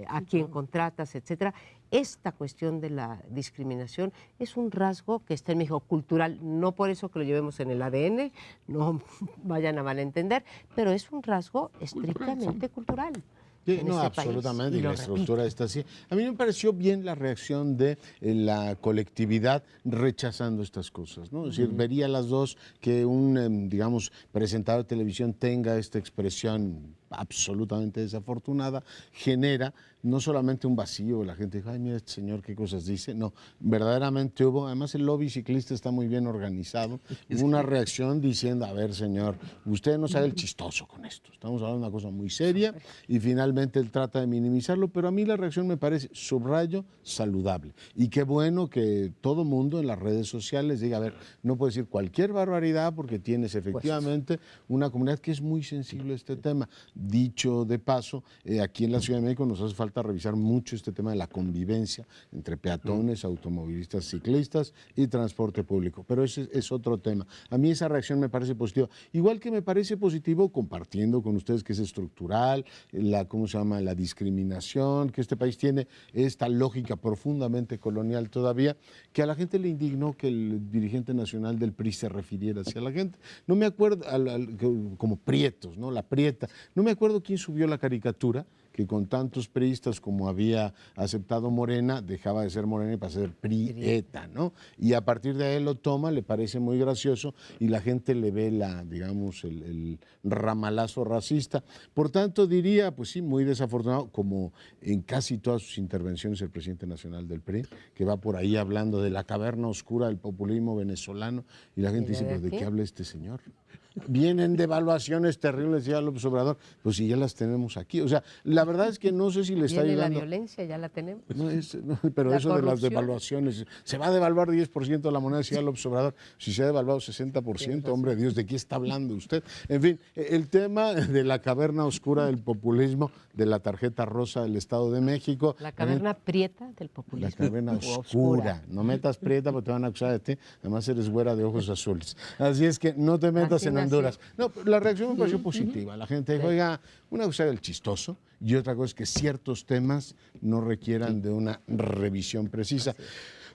a quién contratas, etcétera. Esta cuestión de la discriminación es un rasgo que está en México cultural, no por eso que lo llevemos en el ADN, no vayan a malentender, pero es un rasgo estrictamente cultural. Sí, En no, este país, absolutamente, y la lo estructura repito. está así. A mí me pareció bien la reacción de la colectividad rechazando estas cosas, ¿no? Es decir, vería las dos que un, digamos, presentador de televisión tenga esta expresión absolutamente desafortunada, genera no solamente un vacío, la gente dijo, ay, mira este señor qué cosas dice, no, verdaderamente hubo, además el lobby ciclista está muy bien organizado, hubo una reacción diciendo, a ver señor, usted no sabe el chistoso con esto, estamos hablando de una cosa muy seria, y finalmente él trata de minimizarlo, pero a mí la reacción me parece, subrayo, saludable, y qué bueno que todo mundo en las redes sociales diga, a ver, no puedes decir cualquier barbaridad porque tienes efectivamente una comunidad que es muy sensible a este tema. Dicho de paso, aquí en la Ciudad de México nos hace falta revisar mucho este tema de la convivencia entre peatones, automovilistas, ciclistas y transporte público, pero ese es otro tema. A mí esa reacción me parece positiva, igual que me parece positivo, compartiendo con ustedes que es estructural, ¿cómo se llama?, la discriminación, que este país tiene esta lógica profundamente colonial todavía, que a la gente le indignó que el dirigente nacional del PRI se refiriera hacia la gente. No me acuerdo, como prietos, ¿no?, la prieta. No me acuerdo quién subió la caricatura, que con tantos priistas como había aceptado Morena, dejaba de ser Morena y pasó a ser prieta, ¿no? Y a partir de ahí lo toma, le parece muy gracioso y la gente le ve digamos, el ramalazo racista. Por tanto, diría, pues sí, muy desafortunado, como en casi todas sus intervenciones el presidente nacional del PRI, que va por ahí hablando de la caverna oscura del populismo venezolano, y la gente dice, pues, ¿de qué habla este señor? Vienen devaluaciones terribles, decía López Obrador, pues si ya las tenemos aquí. O sea, la verdad es que no sé si le está Viene la ayudando. violencia, ya la tenemos. No, pero La eso de las corrupción. devaluaciones, se va a devaluar 10% la moneda, decía López Obrador, si se ha devaluado 60%, hombre Dios, ¿de qué está hablando usted? En fin, el tema de la caverna oscura del populismo, de la tarjeta rosa del Estado de México. La caverna prieta del populismo. La caverna O oscura. No metas prieta porque te van a acusar de ti. Además eres güera de ojos azules. Así es que no te metas Así en nací. Honduras. No, la reacción me pareció positiva. La gente dijo, oiga, una cosa del chistoso y otra cosa es que ciertos temas no requieran de una revisión precisa.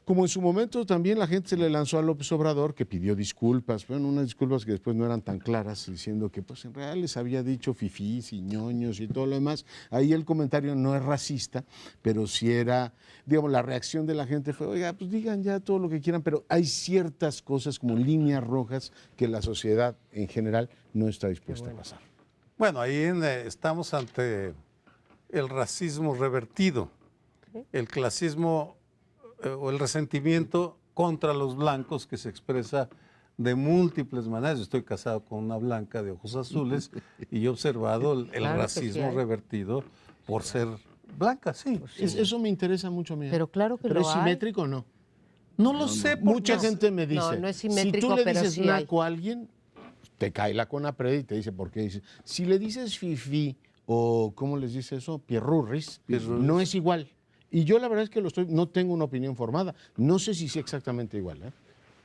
Como en su momento también la gente se le lanzó a López Obrador, que pidió disculpas, bueno, unas disculpas que después no eran tan claras, diciendo que pues en realidad les había dicho fifís y ñoños y todo lo demás. Ahí el comentario no es racista, pero sí era, digamos, la reacción de la gente fue, oiga, pues digan ya todo lo que quieran, pero hay ciertas cosas como líneas rojas que la sociedad en general no está dispuesta a pasar. Bueno, ahí estamos ante el racismo revertido, el clasismo o el resentimiento contra los blancos que se expresa de múltiples maneras. Yo estoy casado con una blanca de ojos azules y he observado el Claro que sí racismo hay. revertido por ser blanca, sí. Eso me interesa mucho a mí. Pero claro que ¿Pero lo es hay. simétrico o no? No lo sé. Mucha porque gente me dice, no es si simétrico, tú le pero dices sí hay. naco a alguien, te cae la CONAPRED y te dice por qué. Dice, si le dices fifí o, ¿cómo les dice eso? Pierrurris, no es igual. Y yo la verdad es que no tengo una opinión formada. No sé si es exactamente igual.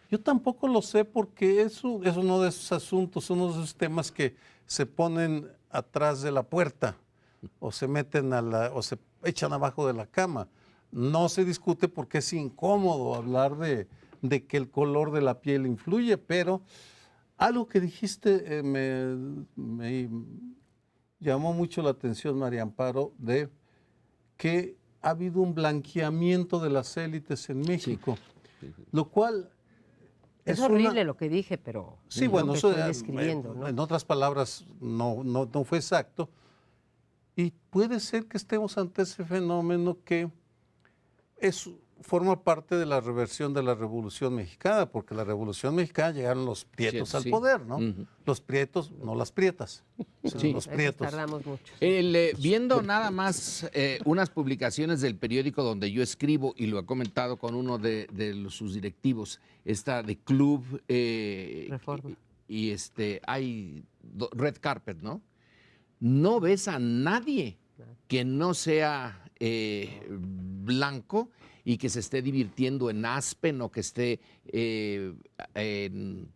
Yo tampoco lo sé porque es uno de esos asuntos, uno de esos temas que se ponen atrás de la puerta o se meten o se echan abajo de la cama. No se discute porque es incómodo hablar de que el color de la piel influye, pero algo que dijiste me llamó mucho la atención, María Amparo, de que ha habido un blanqueamiento de las élites en México, lo cual Es horrible lo que dije, pero sí, lo bueno, que eso estoy describiendo, ¿no? en otras palabras no fue exacto. Y puede ser que estemos ante ese fenómeno que forma parte de la reversión de la Revolución Mexicana, porque la Revolución Mexicana llegaron los prietos Sí, al sí. poder, ¿no? Los prietos, no las prietas, sino Sí. los Eso prietos. tardamos mucho. Viendo nada más unas publicaciones del periódico donde yo escribo y lo he comentado con uno de sus directivos, esta de Club Reforma. y hay Red Carpet, ¿no? no ves a nadie que no sea blanco y que se esté divirtiendo en Aspen o que esté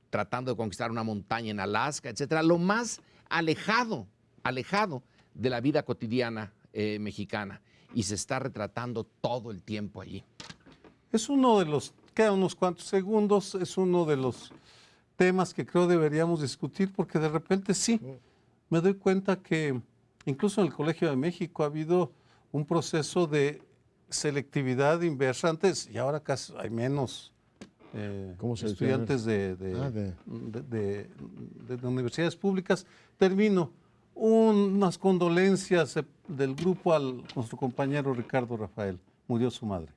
tratando de conquistar una montaña en Alaska, etcétera. Lo más alejado de la vida cotidiana mexicana, y se está retratando todo el tiempo allí. Es uno de los, quedan unos cuantos segundos, es uno de los temas que creo deberíamos discutir, porque de repente sí, me doy cuenta que incluso en el Colegio de México ha habido un proceso de selectividad inversa antes, y ahora casi hay menos estudiantes de universidades públicas. Termino. Unas condolencias del grupo a nuestro compañero Ricardo Rafael. Murió su madre.